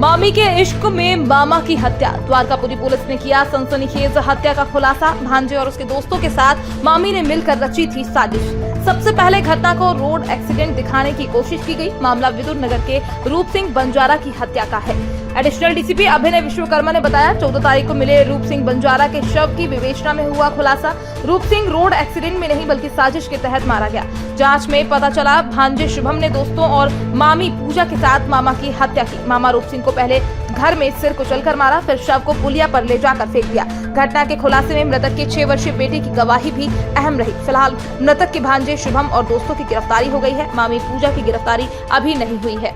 मामी के इश्क में मामा की हत्या। द्वारकापुरी पुलिस ने किया सनसनीखेज हत्या का खुलासा। भांजे और उसके दोस्तों के साथ मामी ने मिलकर रची थी साजिश। सबसे पहले घटना को रोड एक्सीडेंट दिखाने की कोशिश की गई। मामला विदुर नगर के रूप सिंह बंजारा की हत्या का है। एडिशनल डीसीपी अभिनय विश्वकर्मा ने बताया, 14 तारीख को मिले रूप सिंह बंजारा के शव की विवेचना में हुआ खुलासा। रूप सिंह रोड एक्सीडेंट में नहीं बल्कि साजिश के तहत मारा गया। जांच में पता चला, भांजे शुभम ने दोस्तों और मामी पूजा के साथ मामा की हत्या की। मामा रूप सिंह को पहले घर में सिर कुचलकर मारा, फिर शव को पुलिया पर ले जाकर फेंक दिया। घटना के खुलासे में मृतक के 6 वर्षीय बेटे की गवाही भी अहम रही। फिलहाल मृतक के भांजे शुभम और दोस्तों की गिरफ्तारी हो गई है। मामी पूजा की गिरफ्तारी अभी नहीं हुई है।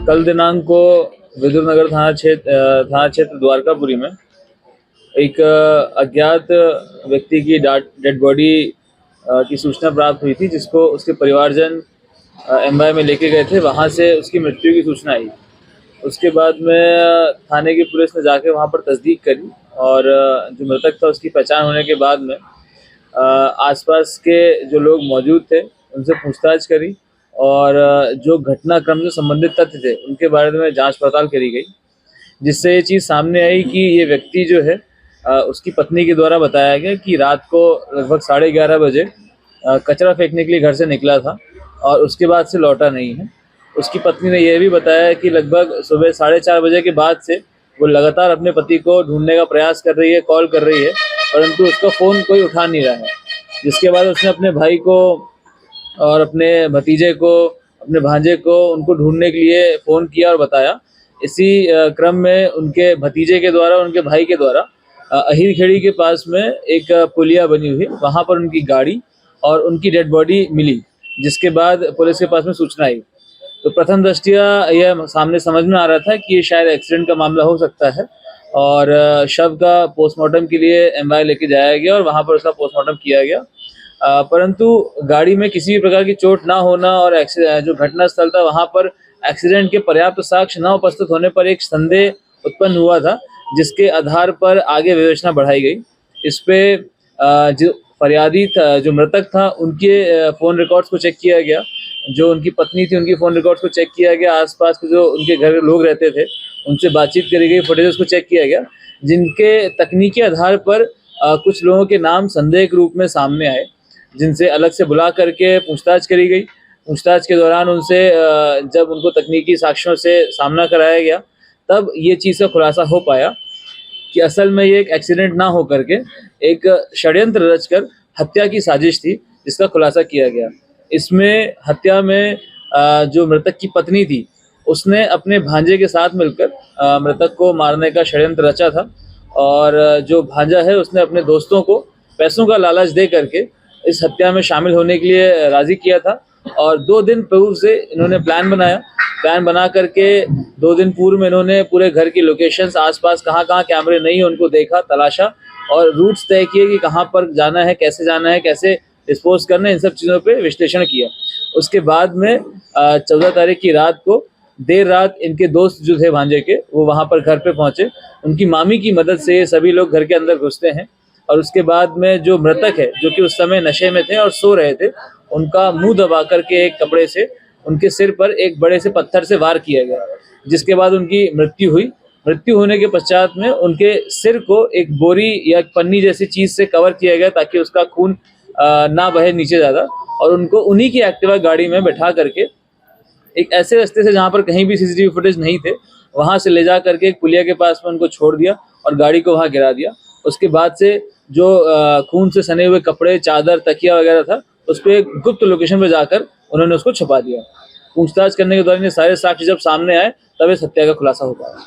कल दिनांक को विदुर नगर थाना क्षेत्र द्वारकापुरी में एक अज्ञात व्यक्ति की डेड बॉडी की सूचना प्राप्त हुई थी, जिसको उसके परिवारजन एमवाई में लेके गए थे। वहां से उसकी मृत्यु की सूचना आई। उसके बाद में थाने की पुलिस ने जाके वहां पर तस्दीक करी और जो मृतक था उसकी पहचान होने के बाद में आसपास के जो लोग मौजूद थे उनसे पूछताछ करी और जो घटनाक्रम से संबंधित तथ्य थे उनके बारे में जांच पड़ताल करी गई, जिससे ये चीज़ सामने आई कि ये व्यक्ति जो है उसकी पत्नी के द्वारा बताया गया कि रात को लगभग 11:30 बजे कचरा फेंकने के लिए घर से निकला था और उसके बाद से लौटा नहीं है। उसकी पत्नी ने यह भी बताया कि लगभग सुबह 4:30 बजे के बाद से वो लगातार अपने पति को ढूंढने का प्रयास कर रही है, कॉल कर रही है, परंतु उसका फ़ोन कोई उठा नहीं रहा है। जिसके बाद उसने अपने भाई को और अपने भतीजे को, अपने भांजे को उनको ढूंढने के लिए फ़ोन किया और बताया। इसी क्रम में उनके भतीजे के द्वारा, उनके भाई के द्वारा अहिर खेड़ी के पास में एक पुलिया बनी हुई, वहाँ पर उनकी गाड़ी और उनकी डेड बॉडी मिली, जिसके बाद पुलिस के पास में सूचना आई। तो प्रथम दृष्टया यह सामने समझ में आ रहा था कि ये शायद एक्सीडेंट का मामला हो सकता है और शव का पोस्टमार्टम के लिए एमवाई लेके जाया गया और वहाँ पर उसका पोस्टमार्टम किया गया। परंतु गाड़ी में किसी भी प्रकार की चोट ना होना और जो घटना स्थल था वहाँ पर एक्सीडेंट के पर्याप्त साक्ष्य न उपस्थित होने पर एक संदेह उत्पन्न हुआ था, जिसके आधार पर आगे विवेचना बढ़ाई गई। इस पे जो फरियादी था, जो मृतक था, उनके फ़ोन रिकॉर्ड्स को चेक किया गया। जो उनकी पत्नी थी उनकी फ़ोन रिकॉर्ड्स को चेक किया गया। आसपास के जो उनके घर के लोग रहते थे उनसे बातचीत करी गई, फुटेजेस को चेक किया गया, जिनके तकनीकी आधार पर कुछ लोगों के नाम संदेह के रूप में सामने आए, जिनसे अलग से बुला करके पूछताछ करी गई। पूछताछ के दौरान उनसे जब उनको तकनीकी साक्ष्यों से सामना कराया गया, तब ये चीज़ का खुलासा हो पाया कि असल में ये एक एक्सीडेंट ना हो करके एक षड्यंत्र रचकर हत्या की साजिश थी, जिसका खुलासा किया गया। इसमें हत्या में जो मृतक की पत्नी थी उसने अपने भांजे के साथ मिलकर मृतक को मारने का षड्यंत्र रचा था और जो भांजा है उसने अपने दोस्तों को पैसों का लालच दे करके इस हत्या में शामिल होने के लिए राजी किया था और 2 दिन पूर्व से इन्होंने प्लान बना करके 2 दिन पूर्व में इन्होंने पूरे घर की लोकेशंस, आसपास कहाँ कैमरे नहीं है उनको देखा, तलाशा और रूट्स तय किए कि कहाँ पर जाना है, कैसे डिस्पोज करना है, इन सब चीज़ों पे विश्लेषण किया। उसके बाद में 14 तारीख की रात को देर रात इनके दोस्त जो थे भांजे के, वो वहाँ पर घर पे पहुँचे। उनकी मामी की मदद से ये सभी लोग घर के अंदर घुसते हैं और उसके बाद में जो मृतक है, जो कि उस समय नशे में थे और सो रहे थे, उनका मुंह दबा करके एक कपड़े से उनके सिर पर एक बड़े से पत्थर से वार किया गया, जिसके बाद उनकी मृत्यु हुई। मृत्यु होने के पश्चात में उनके सिर को एक बोरी या पन्नी जैसी चीज़ से कवर किया गया ताकि उसका खून ना बहे नीचे ज़्यादा, और उनको उन्हीं की एक्टिवा गाड़ी में बैठा करके एक ऐसे रास्ते से जहाँ पर कहीं भी सीसीटीवी फुटेज नहीं थे, वहाँ से ले जा करके एक पुलिया के पास में उनको छोड़ दिया और गाड़ी को वहाँ गिरा दिया। उसके बाद से जो खून से सने हुए कपड़े, चादर, तकिया वगैरह था, उस पर एक गुप्त लोकेशन पर जाकर उन्होंने उसको छुपा दिया। पूछताछ करने के दौरान ये सारे साक्ष्य जब सामने आए तब इस हत्या का खुलासा हो पाया।